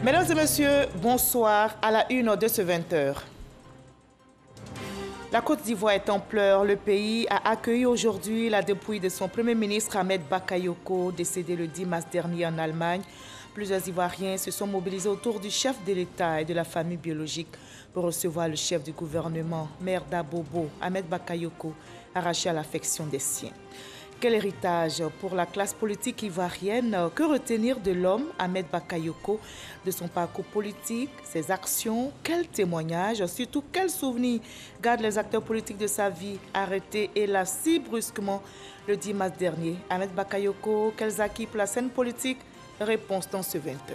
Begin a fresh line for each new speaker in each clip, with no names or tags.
Mesdames et messieurs, bonsoir à la une de ce 20h. La Côte d'Ivoire est en pleurs. Le pays a accueilli aujourd'hui la dépouille de son Premier ministre Ahmed Bakayoko, décédé le 10 mars dernier en Allemagne. Plusieurs Ivoiriens se sont mobilisés autour du chef de l'État et de la famille biologique pour recevoir le chef du gouvernement, maire d'Abobo, Ahmed Bakayoko, arraché à l'affection des siens. Quel héritage pour la classe politique ivoirienne? Que retenir de l'homme Ahmed Bakayoko, de son parcours politique, ses actions? Quel témoignage? Surtout, quels souvenirs gardent les acteurs politiques de sa vie arrêtés hélas si brusquement le 10 mars dernier? Ahmed Bakayoko, quels acquis pour la scène politique? Réponse dans ce 20h.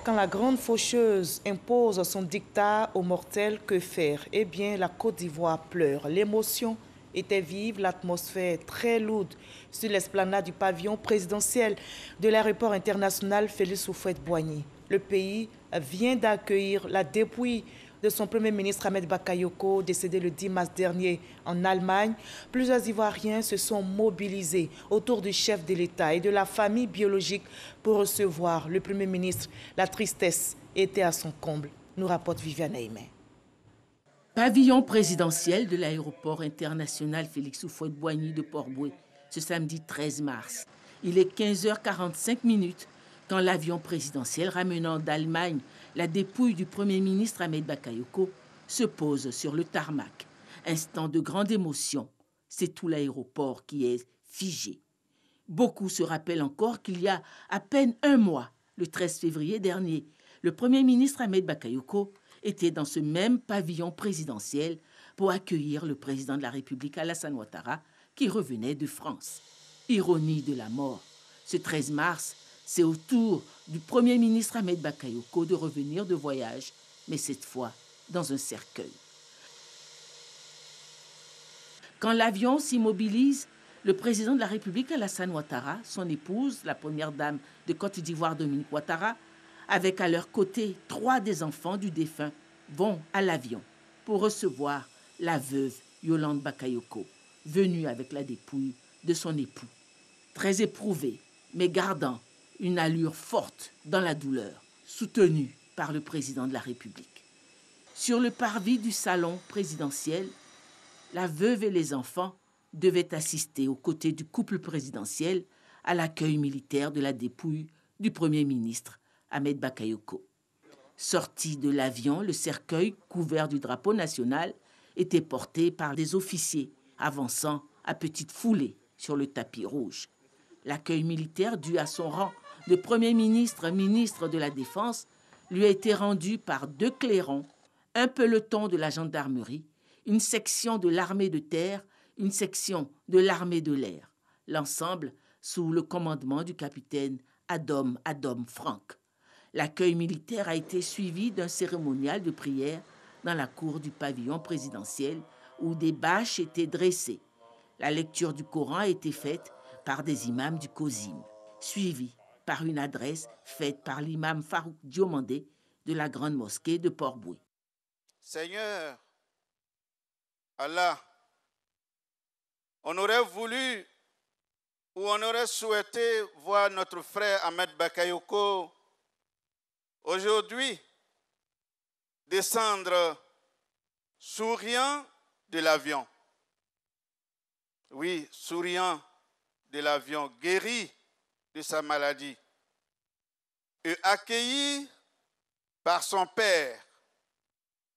Quand la grande faucheuse impose son dictat aux mortels, que faire? Eh bien, la Côte d'Ivoire pleure. L'émotion était vive, l'atmosphère très lourde sur l'esplanade du pavillon présidentiel de l'aéroport international Félix Houphouët-Boigny. Le pays vient d'accueillir la dépouille de son Premier ministre Ahmed Bakayoko, décédé le 10 mars dernier en Allemagne. Plusieurs Ivoiriens se sont mobilisés autour du chef de l'État et de la famille biologique pour recevoir le Premier ministre. La tristesse était à son comble, nous rapporte Viviane Aimé.
Pavillon présidentiel de l'aéroport international Félix Houphouët-Boigny de Port-Bouët, ce samedi 13 mars. Il est 15h45 quand l'avion présidentiel ramenant d'Allemagne la dépouille du Premier ministre Ahmed Bakayoko se pose sur le tarmac. Instant de grande émotion, c'est tout l'aéroport qui est figé. Beaucoup se rappellent encore qu'il y a à peine un mois, le 13 février dernier, le Premier ministre Ahmed Bakayoko était dans ce même pavillon présidentiel pour accueillir le président de la République Alassane Ouattara qui revenait de France. Ironie de la mort, ce 13 mars, c'est au tour du Premier ministre Ahmed Bakayoko de revenir de voyage, mais cette fois dans un cercueil. Quand l'avion s'immobilise, le président de la République Alassane Ouattara, son épouse, la première dame de Côte d'Ivoire Dominique Ouattara, avec à leur côté 3 des enfants du défunt, vont à l'avion pour recevoir la veuve Yolande Bakayoko, venue avec la dépouille de son époux. Très éprouvée, mais gardant une allure forte dans la douleur, soutenue par le président de la République. Sur le parvis du salon présidentiel, la veuve et les enfants devaient assister aux côtés du couple présidentiel à l'accueil militaire de la dépouille du Premier ministre Ahmed Bakayoko. Sorti de l'avion, le cercueil couvert du drapeau national était porté par des officiers avançant à petite foulée sur le tapis rouge. L'accueil militaire dû à son rang de Premier ministre, ministre de la Défense, lui a été rendu par 2 clairons, un peloton de la gendarmerie, une section de l'armée de terre, une section de l'armée de l'air. L'ensemble sous le commandement du capitaine Adom Frank. L'accueil militaire a été suivi d'un cérémonial de prière dans la cour du pavillon présidentiel où des bâches étaient dressées. La lecture du Coran a été faite par des imams du Kozim, suivie par une adresse faite par l'imam Farouk Diomandé de la grande mosquée de Port-Bouët.
Seigneur, Allah, on aurait voulu ou on aurait souhaité voir notre frère Ahmed Bakayoko aujourd'hui descendre souriant de l'avion. Oui, souriant de l'avion, guéri de sa maladie et accueilli par son père,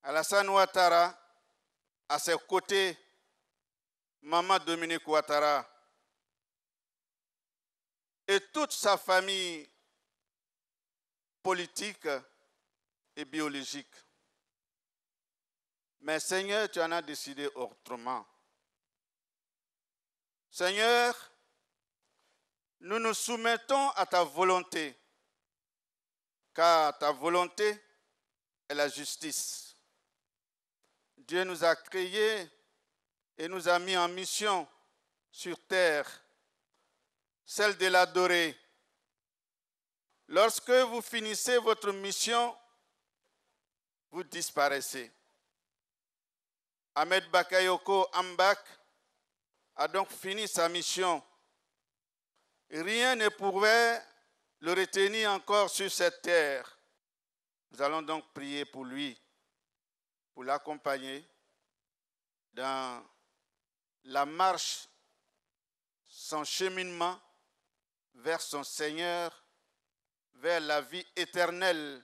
Alassane Ouattara, à ses côtés, maman Dominique Ouattara et toute sa famille politique et biologique. Mais Seigneur, tu en as décidé autrement. Seigneur, nous nous soumettons à ta volonté, car ta volonté est la justice. Dieu nous a créés et nous a mis en mission sur terre, celle de l'adorer. Lorsque vous finissez votre mission, vous disparaissez. Ahmed Bakayoko Ambak a donc fini sa mission. Rien ne pouvait le retenir encore sur cette terre. Nous allons donc prier pour lui, pour l'accompagner dans la marche, son cheminement vers son Seigneur, vers la vie éternelle.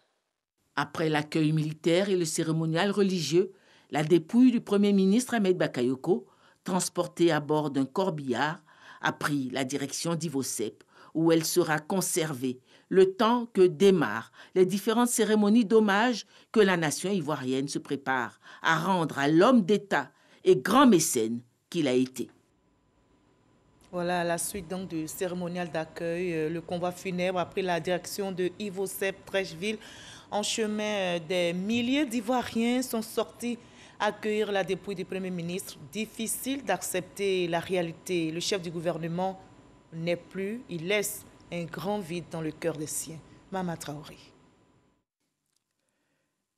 Après l'accueil militaire et le cérémonial religieux, la dépouille du Premier ministre Ahmed Bakayoko, transportée à bord d'un corbillard, a pris la direction d'Ivosep, où elle sera conservée le temps que démarrent les différentes cérémonies d'hommage que la nation ivoirienne se prépare à rendre à l'homme d'État et grand mécène qu'il a été.
Voilà la suite donc du cérémonial d'accueil. Le convoi funèbre a pris la direction de Ivosep Trècheville. En chemin, des milliers d'Ivoiriens sont sortis accueillir la dépouille du Premier ministre. Difficile d'accepter la réalité. Le chef du gouvernement n'est plus, il laisse un grand vide dans le cœur des siens. Mama Traoré.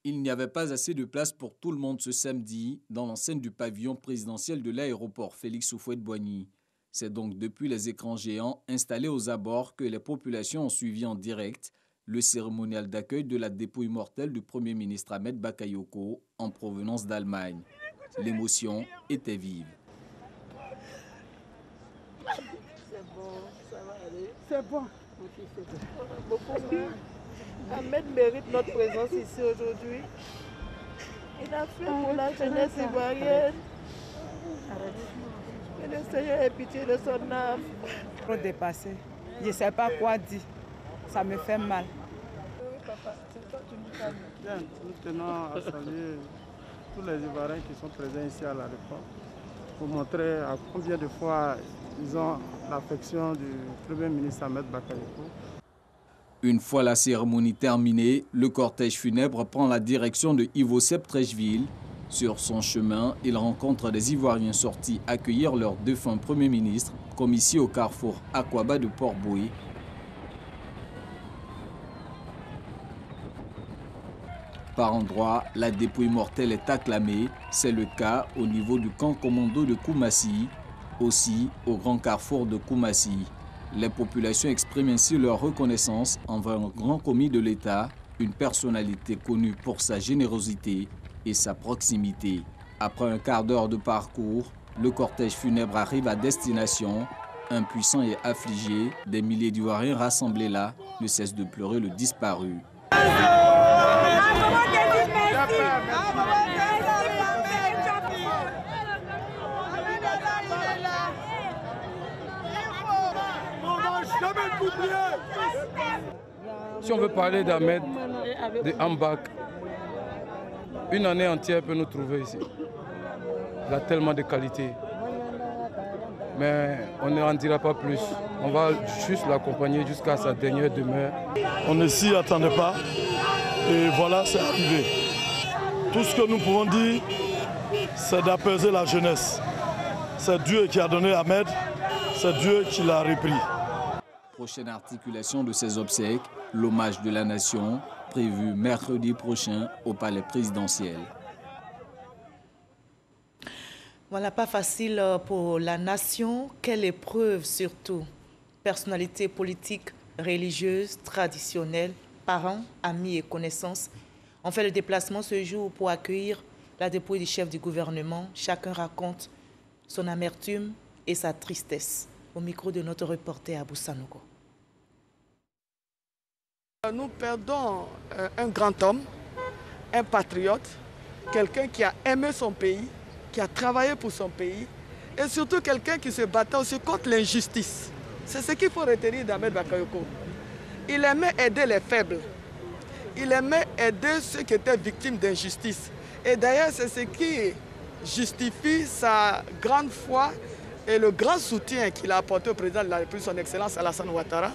Il n'y avait pas assez de place pour tout le monde ce samedi dans l'enceinte du pavillon présidentiel de l'aéroport Félix Houphouët-Boigny. C'est donc depuis les écrans géants installés aux abords que les populations ont suivi en direct le cérémonial d'accueil de la dépouille mortelle du Premier ministre Ahmed Bakayoko en provenance d'Allemagne. L'émotion était vive.
C'est bon, ça va aller. C'est bon. Beaucoup. Ahmed mérite notre présence ici aujourd'hui. Il a fait pour la jeunesse ivoirienne. Que le Seigneur ait pitié de son âme.
Trop dépassé. Je ne sais pas quoi dire. Ça me fait mal.
Oui, papa, c'est toi, tu nous calmes.
Bien, nous tenons à saluer tous les Ivoiriens qui sont présents ici à l'aéroport pour montrer à combien de fois ils ont l'affection du Premier ministre Ahmed Bakayoko.
Une fois la cérémonie terminée, le cortège funèbre prend la direction de Ivosep Trècheville. Sur son chemin, il rencontre des Ivoiriens sortis accueillir leur défunt Premier ministre, comme ici au carrefour Akwaba de Port-Boué. Par endroits, la dépouille mortelle est acclamée. C'est le cas au niveau du camp commando de Koumassi, aussi au grand carrefour de Koumassi. Les populations expriment ainsi leur reconnaissance envers un grand commis de l'État, une personnalité connue pour sa générosité et sa proximité. Après un quart d'heure de parcours, le cortège funèbre arrive à destination. Impuissants et affligés, des milliers d'Ivoiriens rassemblés là ne cessent de pleurer le disparu.
Si on veut parler d'Ahmed, de Ambak, une année entière peut nous trouver ici. Il a tellement de qualités. Mais on ne en dira pas plus. On va juste l'accompagner jusqu'à sa dernière demeure.
On ne s'y attendait pas. Et voilà, c'est arrivé. Tout ce que nous pouvons dire, c'est d'apaiser la jeunesse. C'est Dieu qui a donné Ahmed, c'est Dieu qui l'a repris.
Prochaine articulation de ces obsèques, l'hommage de la nation, prévu mercredi prochain au palais présidentiel.
Voilà, pas facile pour la nation. Quelle épreuve surtout. Personnalités politiques, religieuses, traditionnelles, parents, amis et connaissances ont fait le déplacement ce jour pour accueillir la dépouille du chef du gouvernement. Chacun raconte son amertume et sa tristesse. Au micro de notre reporter Abou Sanogo.
Nous perdons un grand homme, un patriote, quelqu'un qui a aimé son pays, qui a travaillé pour son pays et surtout quelqu'un qui se battait aussi contre l'injustice. C'est ce qu'il faut retenir d'Ahmed Bakayoko. Il aimait aider les faibles. Il aimait aider ceux qui étaient victimes d'injustice. Et d'ailleurs, c'est ce qui justifie sa grande foi et le grand soutien qu'il a apporté au président de la République, son Excellence Alassane Ouattara,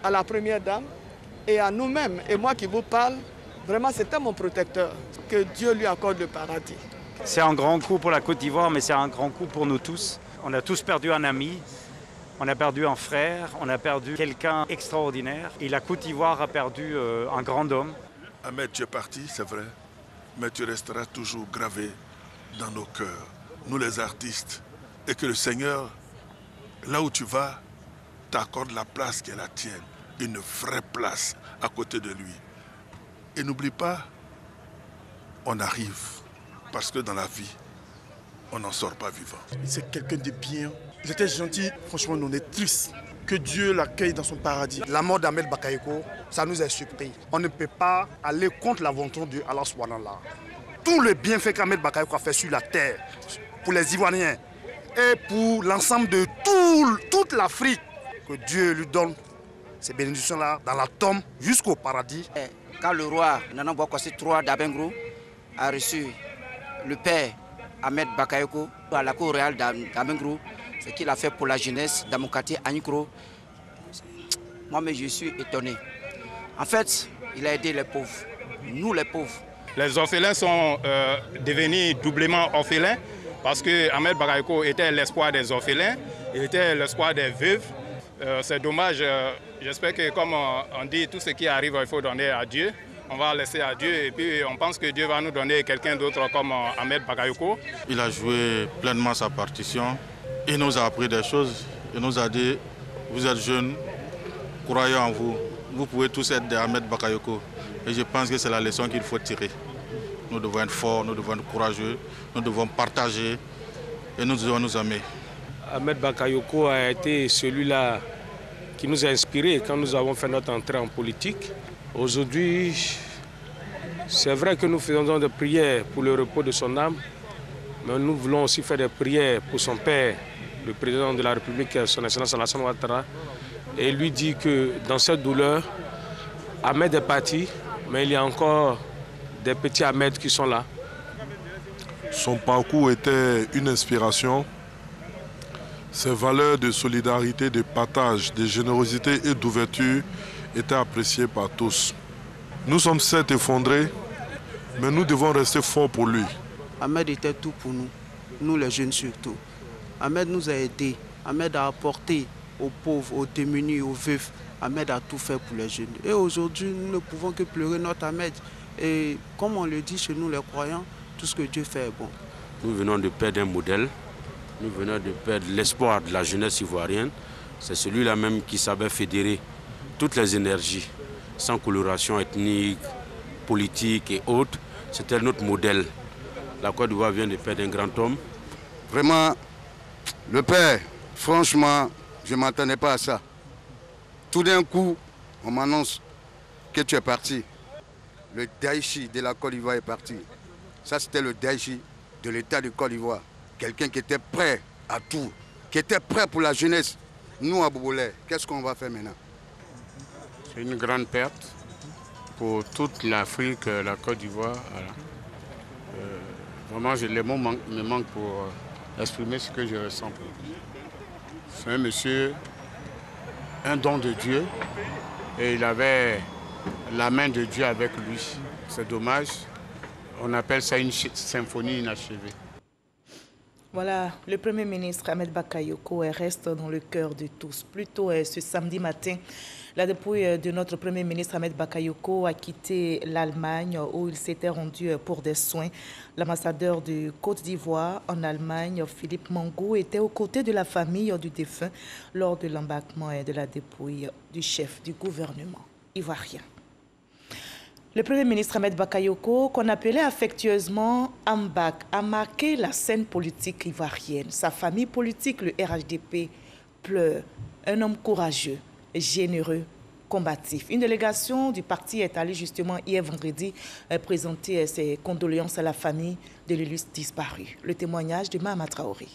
à la Première Dame et à nous-mêmes. Et moi qui vous parle, vraiment c'était mon protecteur. Que Dieu lui accorde le paradis.
C'est un grand coup pour la Côte d'Ivoire, mais c'est un grand coup pour nous tous. On a tous perdu un ami, on a perdu un frère, on a perdu quelqu'un extraordinaire. Et la Côte d'Ivoire a perdu un grand homme.
Ahmed, tu es parti, c'est vrai, mais tu resteras toujours gravé dans nos cœurs, nous les artistes. Et que le Seigneur, là où tu vas, t'accorde la place qui est la tienne.
une vraie place à côté de lui. Et n'oublie pas, on arrive, parce que dans la vie, on n'en sort pas vivant.
C'est quelqu'un de bien. Il était gentil, franchement, on est triste. Que Dieu l'accueille dans son paradis.
La mort d'Ahmed Bakayoko, ça nous a surpris. On ne peut pas aller contre la volonté de Allah subhanahu wa ta'ala. Tout le bienfait qu'Ahmed Bakayoko a fait sur la terre, pour les Ivoiriens et pour l'ensemble de toute l'Afrique, que Dieu lui donne ces bénédictions-là dans la tombe jusqu'au paradis.
Quand le roi Nana Bokossi III d'Abengrou a reçu le père Ahmed Bakayoko à la cour royale d'Abengrou, ce qu'il a fait pour la jeunesse dans mon quartier Anikro, moi-même je suis étonné. En fait, il a aidé les pauvres, nous les pauvres.
Les orphelins sont devenus doublement orphelins parce que Ahmed Bakayoko était l'espoir des orphelins, il était l'espoir des veuves. C'est dommage, j'espère que comme on dit, tout ce qui arrive, il faut donner à Dieu. On va laisser à Dieu et puis on pense que Dieu va nous donner quelqu'un d'autre comme Ahmed Bakayoko.
Il a joué pleinement sa partition. Il nous a appris des choses. Il nous a dit, vous êtes jeunes, croyez en vous. Vous pouvez tous être des Ahmed Bakayoko. Et je pense que c'est la leçon qu'il faut tirer. Nous devons être forts, nous devons être courageux, nous devons partager et nous devons nous aimer.
Ahmed Bakayoko a été celui-là qui nous a inspirés quand nous avons fait notre entrée en politique. Aujourd'hui, c'est vrai que nous faisons des prières pour le repos de son âme, mais nous voulons aussi faire des prières pour son père, le président de la République, son Excellence Alassane Ouattara, et lui dit que dans cette douleur, Ahmed est parti, mais il y a encore des petits Ahmed qui sont là.
Son parcours était une inspiration. Ses valeurs de solidarité, de partage, de générosité et d'ouverture étaient appréciées par tous. Nous sommes certes effondrés, mais nous devons rester forts pour lui.
Ahmed était tout pour nous, nous les jeunes surtout. Ahmed nous a aidés, Ahmed a apporté aux pauvres, aux démunis, aux veufs. Ahmed a tout fait pour les jeunes. Et aujourd'hui, nous ne pouvons que pleurer notre Ahmed. Et comme on le dit chez nous les croyants, tout ce que Dieu fait est bon.
Nous venons de perdre un modèle, nous venons de perdre l'espoir de la jeunesse ivoirienne. C'est celui-là même qui savait fédérer toutes les énergies, sans coloration ethnique, politique et autres. C'était notre modèle. La Côte d'Ivoire vient de perdre un grand homme.
Vraiment, le père, franchement, je ne m'attendais pas à ça. Tout d'un coup, on m'annonce que tu es parti. Le Daichi de la Côte d'Ivoire est parti. Ça, c'était le Daichi de l'État de Côte d'Ivoire. Quelqu'un qui était prêt à tout, qui était prêt pour la jeunesse. Nous, à Bobolais, qu'est-ce qu'on va faire maintenant?
C'est une grande perte pour toute l'Afrique, la Côte d'Ivoire. Voilà. Vraiment, les mots me manquent pour exprimer ce que je ressens. C'est un monsieur, un don de Dieu, et il avait la main de Dieu avec lui. C'est dommage. On appelle ça une symphonie inachevée.
Voilà, le Premier ministre Ahmed Bakayoko reste dans le cœur de tous. Plus tôt ce samedi matin, la dépouille de notre Premier ministre Ahmed Bakayoko a quitté l'Allemagne où il s'était rendu pour des soins. L'ambassadeur de Côte d'Ivoire en Allemagne, Philippe Mangou, était aux côtés de la famille du défunt lors de l'embarquement et de la dépouille du chef du gouvernement ivoirien. Le Premier ministre Ahmed Bakayoko, qu'on appelait affectueusement Ambak, a marqué la scène politique ivoirienne. Sa famille politique, le RHDP, pleure. Un homme courageux, généreux, combatif. Une délégation du parti est allée justement hier vendredi présenter ses condoléances à la famille de l'illustre disparu. Le témoignage de Mahama Traoré.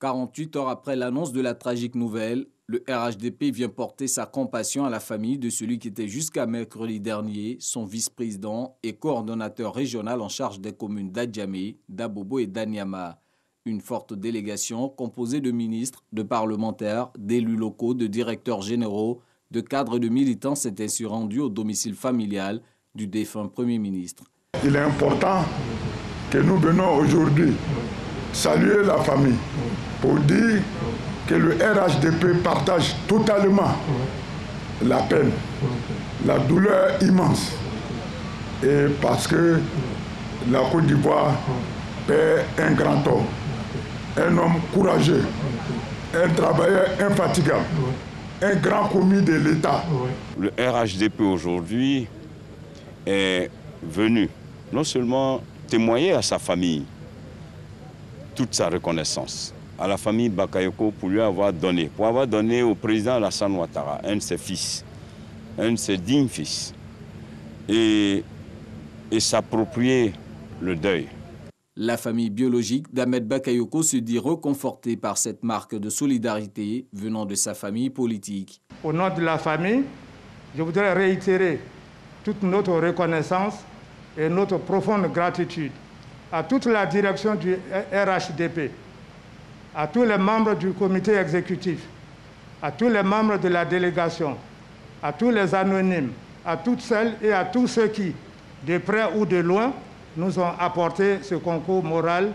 48 heures après l'annonce de la tragique nouvelle, le RHDP vient porter sa compassion à la famille de celui qui était jusqu'à mercredi dernier son vice-président et coordonnateur régional en charge des communes d'Adjamé, d'Abobo et d'Anyama. Une forte délégation composée de ministres, de parlementaires, d'élus locaux, de directeurs généraux, de cadres et de militants s'est ainsi rendue au domicile familial du défunt Premier ministre.
Il est important que nous venons aujourd'hui saluer la famille pour dire que le RHDP partage totalement la peine, la douleur immense. Et parce que la Côte d'Ivoire perd un grand homme, un homme courageux, un travailleur infatigable, un grand commis de l'État.
Le RHDP aujourd'hui est venu non seulement témoigner à sa famille toute sa reconnaissance, à la famille Bakayoko pour avoir donné au président Alassane Ouattara, un de ses fils, un de ses dignes fils, et s'approprier le deuil.
La famille biologique d'Ahmed Bakayoko se dit reconfortée par cette marque de solidarité venant de sa famille politique.
Au nom de la famille, je voudrais réitérer toute notre reconnaissance et notre profonde gratitude à toute la direction du RHDP, à tous les membres du comité exécutif, à tous les membres de la délégation, à tous les anonymes, à toutes celles et à tous ceux qui, de près ou de loin, nous ont apporté ce concours moral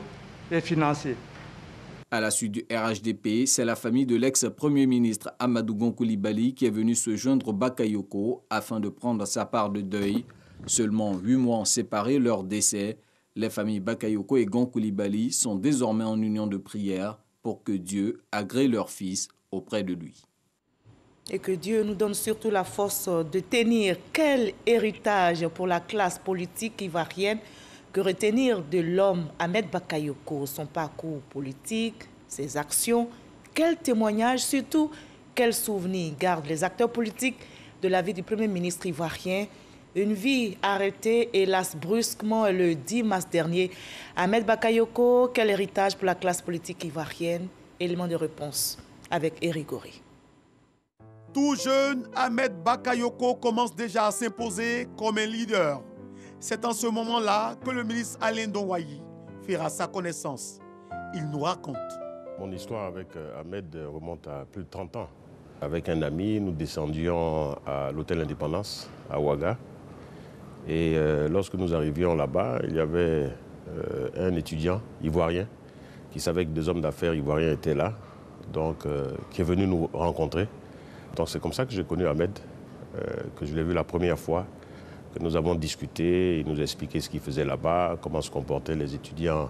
et financier.
À la suite du RHDP, c'est la famille de l'ex-premier ministre Amadou Gon Coulibaly qui est venue se joindre au Bakayoko afin de prendre sa part de deuil. Seulement 8 mois ont séparé leur décès. Les familles Bakayoko et Gon Coulibaly sont désormais en union de prière pour que Dieu agrée leur fils auprès de lui.
Et que Dieu nous donne surtout la force de tenir. Quel héritage pour la classe politique ivoirienne que retenir de l'homme Ahmed Bakayoko, son parcours politique, ses actions, quel témoignage, surtout quel souvenir gardent les acteurs politiques de la vie du Premier ministre ivoirien. Une vie arrêtée, hélas, brusquement le 10 mars dernier. Ahmed Bakayoko, quel héritage pour la classe politique ivoirienne? Élément de réponse avec Eric Goré.
Tout jeune, Ahmed Bakayoko commence déjà à s'imposer comme un leader. C'est en ce moment-là que le ministre Alain Donwayi fera sa connaissance. Il nous raconte.
Mon histoire avec Ahmed remonte à plus de 30 ans. Avec un ami, nous descendions à l'hôtel Indépendance, à Ouaga. Et lorsque nous arrivions là-bas, il y avait un étudiant ivoirien qui savait que des hommes d'affaires ivoiriens étaient là, donc qui est venu nous rencontrer. Donc c'est comme ça que j'ai connu Ahmed, que je l'ai vu la première fois, que nous avons discuté, il nous a expliqué ce qu'il faisait là-bas, comment se comportaient les étudiants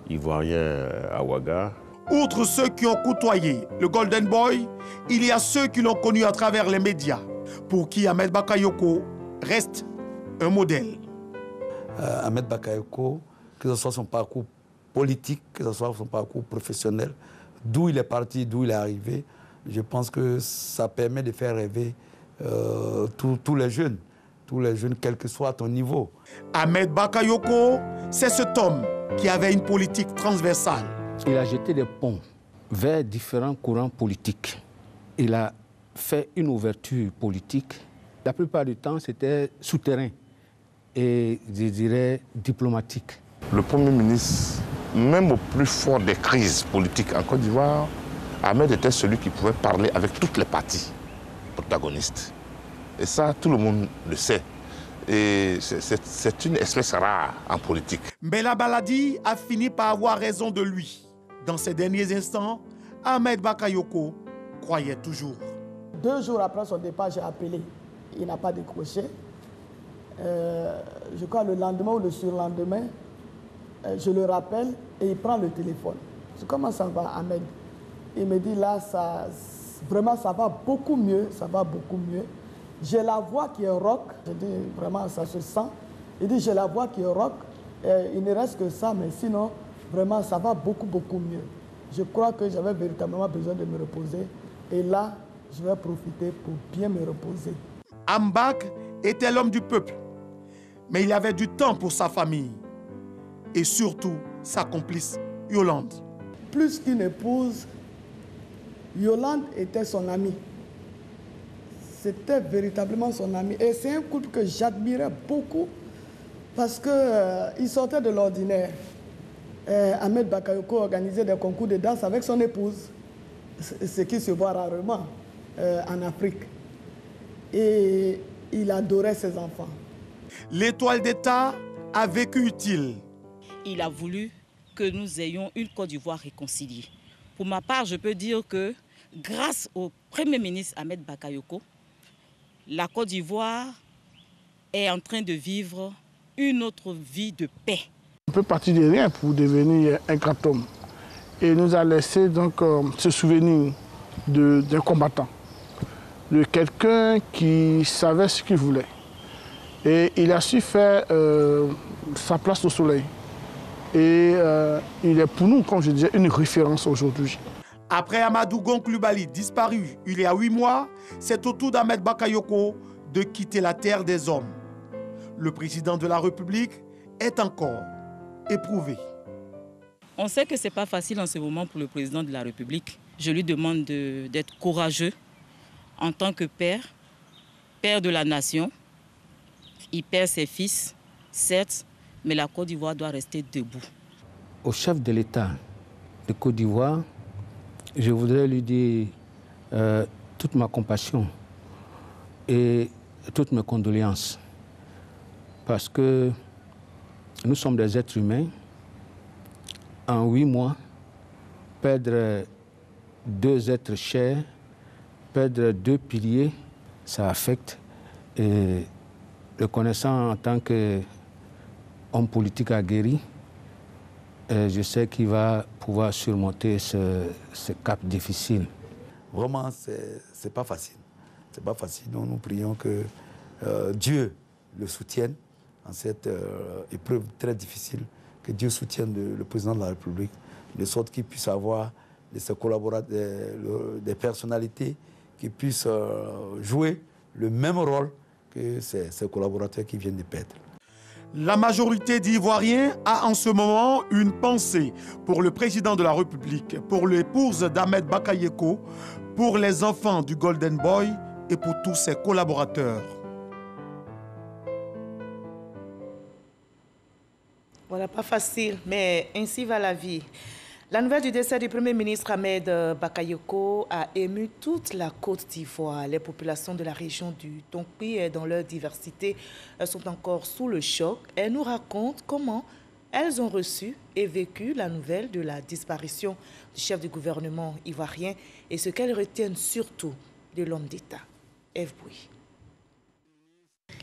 ivoiriens à Ouaga.
Outre ceux qui ont côtoyé le Golden Boy, il y a ceux qui l'ont connu à travers les médias, pour qui Ahmed Bakayoko reste un modèle.
Ahmed Bakayoko, que ce soit son parcours politique, que ce soit son parcours professionnel, d'où il est parti, d'où il est arrivé, je pense que ça permet de faire rêver tous les jeunes, quel que soit ton niveau.
Ahmed Bakayoko, c'est cet homme qui avait une politique transversale.
Il a jeté des ponts vers différents courants politiques. Il a fait une ouverture politique. La plupart du temps, c'était souterrain et, je dirais, diplomatique.
Le Premier ministre, même au plus fort des crises politiques en Côte d'Ivoire, Ahmed était celui qui pouvait parler avec toutes les parties protagonistes. Et ça, tout le monde le sait. Et c'est une espèce rare en politique.
Mais la maladie a fini par avoir raison de lui. Dans ces derniers instants, Ahmed Bakayoko croyait toujours.
2 jours après son départ, j'ai appelé. Il n'a pas décroché. Je crois le lendemain ou le surlendemain, je le rappelle et il prend le téléphone. Je dis, comment ça va, Ahmed? Il me dit, là, vraiment, ça va beaucoup mieux, J'ai la voix qui est rock. Je dis, vraiment, ça se sent. Il dit, j'ai la voix qui est rock. Il ne reste que ça, mais sinon, vraiment, ça va beaucoup mieux. Je crois que j'avais véritablement besoin de me reposer. Et là, je vais profiter pour bien me reposer.
Ambak était l'homme du peuple, mais il avait du temps pour sa famille. Et surtout, sa complice, Yolande.
Plus qu'une épouse, Yolande était son amie. C'était véritablement son amie. Et c'est un couple que j'admirais beaucoup parce qu'il sortait de l'ordinaire. Ahmed Bakayoko organisait des concours de danse avec son épouse, ce qui se voit rarement en Afrique. Et il adorait ses enfants.
L'étoile d'État a vécu utile.
Il a voulu que nous ayons une Côte d'Ivoire réconciliée. Pour ma part, je peux dire que grâce au Premier ministre Ahmed Bakayoko, la Côte d'Ivoire est en train de vivre une autre vie de paix.
On peut partir de rien pour devenir un grand homme.
et nous a laissé donc ce souvenir d'un combattant, de quelqu'un qui savait ce qu'il voulait. Et il a su faire sa place au soleil. Et il est pour nous, comme je disais, une référence aujourd'hui.
Après Amadou Gon Coulibaly, disparu il y a 8 mois, c'est au tour d'Ahmed Bakayoko de quitter la terre des hommes. Le président de la République est encore éprouvé.
On sait que ce n'est pas facile en ce moment pour le président de la République. Je lui demande d'être courageux en tant que père, père de la nation. Il perd ses fils, certes, mais la Côte d'Ivoire doit rester debout.
Au chef de l'État de Côte d'Ivoire, je voudrais lui dire toute ma compassion et toutes mes condoléances. Parce que nous sommes des êtres humains. En 8 mois, perdre 2 êtres chers, perdre 2 piliers, ça affecte. Et le connaissant en tant qu'homme politique aguerri, je sais qu'il va pouvoir surmonter ce cap difficile.
Vraiment, c'est pas facile. C'est pas facile. Donc nous prions que Dieu le soutienne en cette épreuve très difficile, que Dieu soutienne le président de la République, de sorte qu'il puisse avoir de ses collaborateurs, des personnalités qui puissent jouer le même rôle que ces collaborateurs qui viennent de perdre.
La majorité d'Ivoiriens a en ce moment une pensée pour le président de la République, pour l'épouse d'Ahmed Bakayoko, pour les enfants du Golden Boy et pour tous ses collaborateurs.
Voilà, pas facile, mais ainsi va la vie. La nouvelle du décès du Premier ministre Ahmed Bakayoko a ému toute la Côte d'Ivoire. Les populations de la région du Tonkpi et dans leur diversité sont encore sous le choc. Elles nous racontent comment elles ont reçu et vécu la nouvelle de la disparition du chef du gouvernement ivoirien et ce qu'elles retiennent surtout de l'homme d'État. Ève Bouy.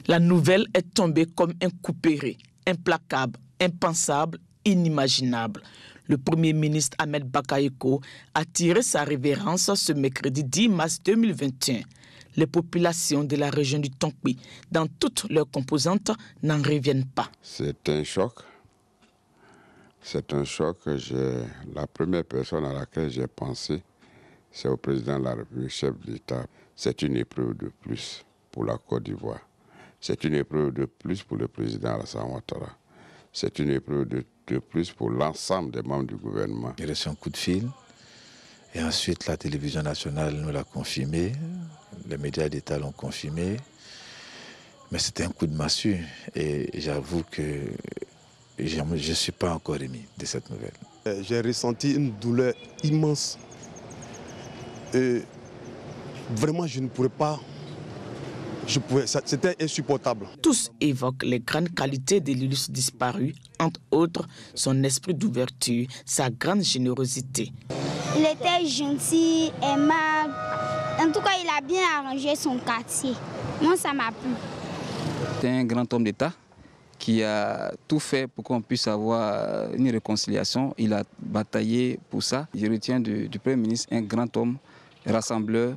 La nouvelle est tombée comme un coup péré, implacable, impensable, inimaginable. Le Premier ministre Ahmed Bakayoko a tiré sa révérence ce mercredi 10 mars 2021. Les populations de la région du Tonkpi, dans toutes leurs composantes, n'en reviennent pas.
C'est un choc. C'est un choc. La première personne à laquelle j'ai pensé, c'est au président de la République, chef de l'État. C'est une épreuve de plus pour la Côte d'Ivoire. C'est une épreuve de plus pour le président Alassane Ouattara. C'est une épreuve de plus pour l'ensemble des membres du gouvernement.
J'ai reçu un coup de fil et ensuite la télévision nationale nous l'a confirmé, les médias d'État l'ont confirmé, mais c'était un coup de massue et j'avoue que je ne suis pas encore remis de cette nouvelle.
J'ai ressenti une douleur immense et vraiment je ne pourrais pas. C'était insupportable.
Tous évoquent les grandes qualités de l'illustre disparu, entre autres son esprit d'ouverture, sa grande générosité.
Il était gentil, aimable. En tout cas, il a bien arrangé son quartier. Moi, ça m'a plu.
C'est un grand homme d'État qui a tout fait pour qu'on puisse avoir une réconciliation. Il a bataillé pour ça. Je retiens du Premier ministre un grand homme, rassembleur,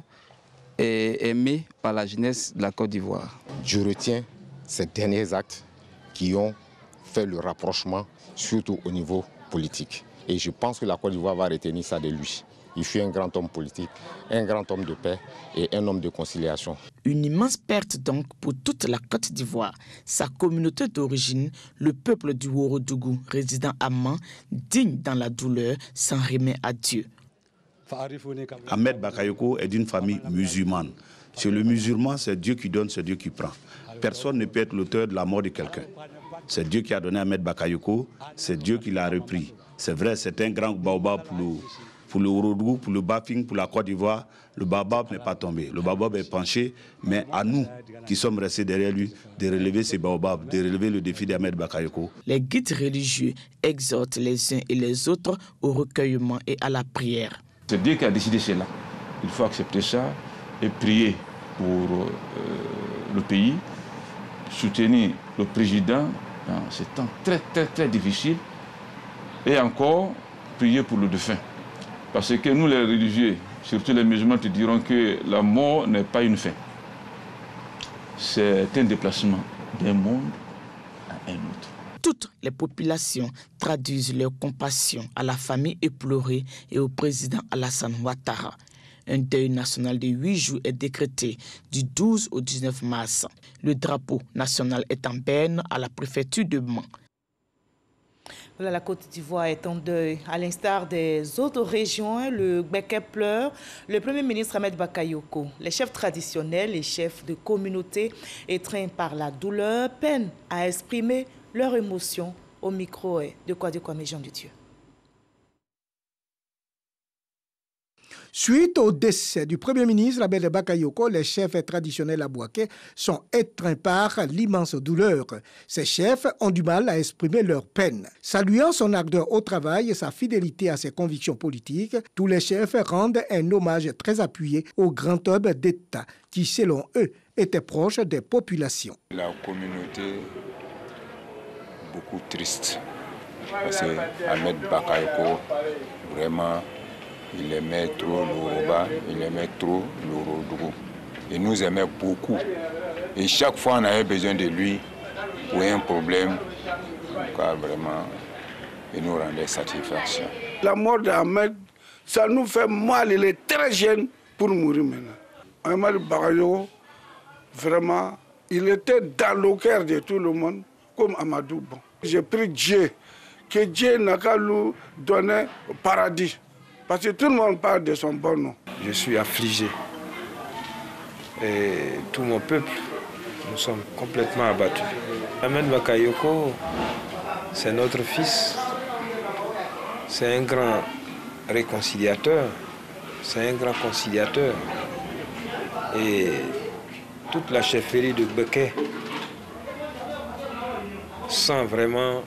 et aimé par la jeunesse de la Côte d'Ivoire.
Je retiens ces derniers actes qui ont fait le rapprochement, surtout au niveau politique. Et je pense que la Côte d'Ivoire va retenir ça de lui. Il fut un grand homme politique, un grand homme de paix et un homme de conciliation.
Une immense perte donc pour toute la Côte d'Ivoire. Sa communauté d'origine, le peuple du Ourodougou, résident à Mans, digne dans la douleur, s'en remet à Dieu.
Ahmed Bakayoko est d'une famille musulmane. Chez le musulman, c'est Dieu qui donne, c'est Dieu qui prend. Personne ne peut être l'auteur de la mort de quelqu'un. C'est Dieu qui a donné Ahmed Bakayoko, c'est Dieu qui l'a repris. C'est vrai, c'est un grand baobab pour le Ourodougou, pour le Bafing, pour la Côte d'Ivoire. Le baobab n'est pas tombé. Le baobab est penché, mais à nous qui sommes restés derrière lui, de relever ces baobabs, de relever le défi d'Ahmed Bakayoko.
Les guides religieux exhortent les uns et les autres au recueillement et à la prière.
C'est Dieu qui a décidé cela. Il faut accepter ça et prier pour le pays, soutenir le président dans ces temps très difficiles et encore prier pour le défunt. Parce que nous, les religieux, surtout les musulmans, te diront que la mort n'est pas une fin. C'est un déplacement d'un monde à un autre.
Toutes les populations traduisent leur compassion à la famille éplorée et au président Alassane Ouattara. Un deuil national de 8 jours est décrété du 12 au 19 mars. Le drapeau national est en berne à la préfecture de Mans.
La Côte d'Ivoire est en deuil. À l'instar des autres régions, le Gbeke pleure. Le Premier ministre Ahmed Bakayoko, les chefs traditionnels, les chefs de communauté étreints par la douleur, peinent à exprimer leurs émotions au micro de Kwame Jean de Dieu.
Suite au décès du Premier ministre Ahmed Bakayoko, les chefs traditionnels abouakais sont étreints par l'immense douleur. Ces chefs ont du mal à exprimer leur peine. Saluant son ardeur au travail et sa fidélité à ses convictions politiques, tous les chefs rendent un hommage très appuyé au grand homme d'État qui, selon eux, était proche des populations.
La communauté beaucoup triste parce que Ahmed Bakayoko, vraiment, il aimait trop l'Oroba, il aimait trop l'Orodougou. Il nous aimait beaucoup. Et chaque fois, on avait besoin de lui pour un problème. Car vraiment, il nous rendait satisfaction.
La mort d'Ahmed, ça nous fait mal. Il est très jeune pour mourir maintenant. Ahmed Bakayoko, vraiment, il était dans le cœur de tout le monde, comme Amadou Bon. J'ai pris Dieu, que Dieu n'a qu'à nous donner le paradis. Parce que tout le monde parle de son bon nom.
Je suis affligé. Et tout mon peuple, nous sommes complètement abattus. Ahmed Bakayoko, c'est notre fils. C'est un grand réconciliateur. C'est un grand conciliateur. Et toute la chefferie de Gbeke sent vraiment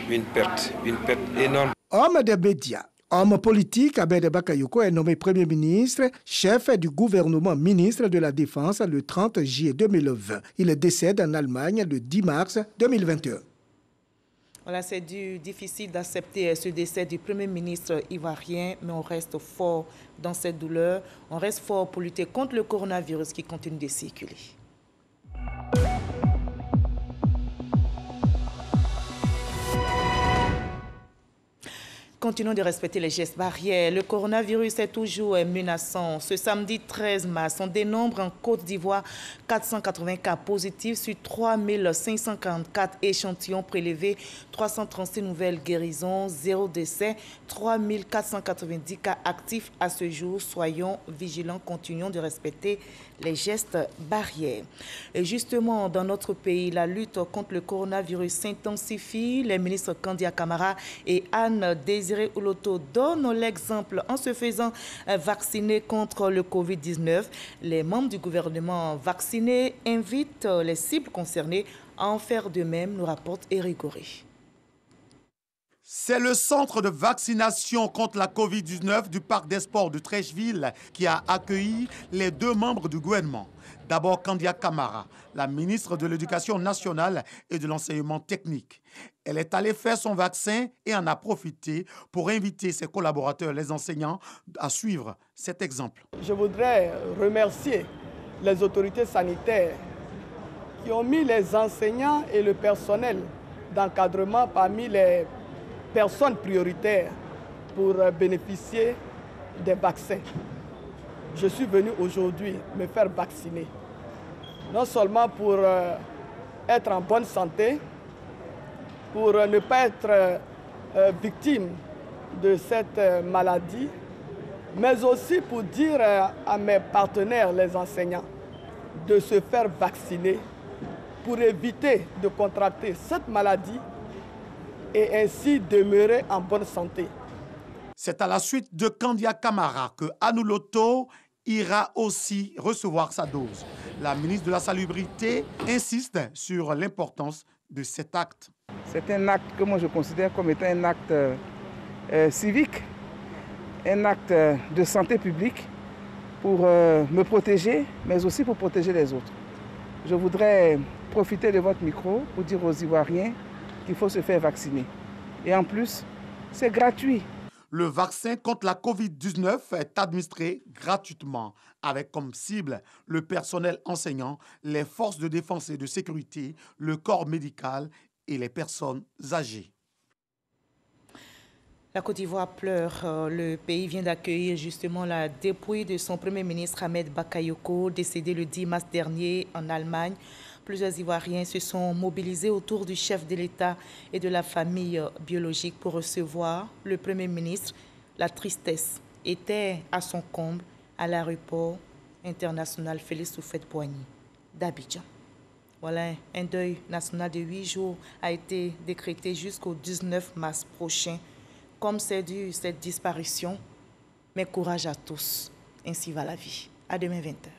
une perte énorme.
Homme des médias. Homme politique, Ahmed Bakayoko est nommé Premier ministre, chef du gouvernement, ministre de la Défense le 30 juillet 2020. Il décède en Allemagne le 10 mars 2021.
Voilà, c'est difficile d'accepter ce décès du Premier ministre ivoirien, mais on reste fort dans cette douleur. On reste fort pour lutter contre le coronavirus qui continue de circuler. Continuons de respecter les gestes barrières. Le coronavirus est toujours menaçant. Ce samedi 13 mars, on dénombre en Côte d'Ivoire 480 cas positifs sur 3544 échantillons prélevés, 336 nouvelles guérisons, 0 décès, 3490 cas actifs à ce jour. Soyons vigilants, continuons de respecter les gestes barrières. Et justement, dans notre pays, la lutte contre le coronavirus s'intensifie. Les ministres Kandia Camara et Anne Désiré Ouloto donnent l'exemple en se faisant vacciner contre le Covid-19. Les membres du gouvernement vaccinés invitent les cibles concernées à en faire de même, nous rapporte Éric Goré.
C'est le centre de vaccination contre la Covid-19 du parc des sports de Trècheville qui a accueilli les 2 membres du gouvernement. D'abord, Kandia Camara, la ministre de l'Éducation nationale et de l'enseignement technique. Elle est allée faire son vaccin et en a profité pour inviter ses collaborateurs, les enseignants, à suivre cet exemple.
Je voudrais remercier les autorités sanitaires qui ont mis les enseignants et le personnel d'encadrement parmi les personnes prioritaires pour bénéficier des vaccins. Je suis venu aujourd'hui me faire vacciner, non seulement pour être en bonne santé, pour ne pas être victime de cette maladie, mais aussi pour dire à mes partenaires, les enseignants, de se faire vacciner pour éviter de contracter cette maladie et ainsi demeurer en bonne santé.
C'est à la suite de Kandia Camara que Anne Ouloto ira aussi recevoir sa dose. La ministre de la Salubrité insiste sur l'importance de cet acte.
C'est un acte que moi je considère comme étant un acte civique, un acte de santé publique pour me protéger, mais aussi pour protéger les autres. Je voudrais profiter de votre micro pour dire aux Ivoiriens qu'il faut se faire vacciner. Et en plus, c'est gratuit.
Le vaccin contre la COVID-19 est administré gratuitement, avec comme cible le personnel enseignant, les forces de défense et de sécurité, le corps médical et les personnes âgées.
La Côte d'Ivoire pleure. Le pays vient d'accueillir justement la dépouille de son Premier ministre Ahmed Bakayoko, décédé le 10 mars dernier en Allemagne. Plusieurs Ivoiriens se sont mobilisés autour du chef de l'État et de la famille biologique pour recevoir le Premier ministre. La tristesse était à son comble à l'aéroport international Félix Houphouët-Boigny d'Abidjan. Voilà, un deuil national de 8 jours a été décrété jusqu'au 19 mars prochain. Comme c'est dû cette disparition, mais courage à tous. Ainsi va la vie. À demain 20h.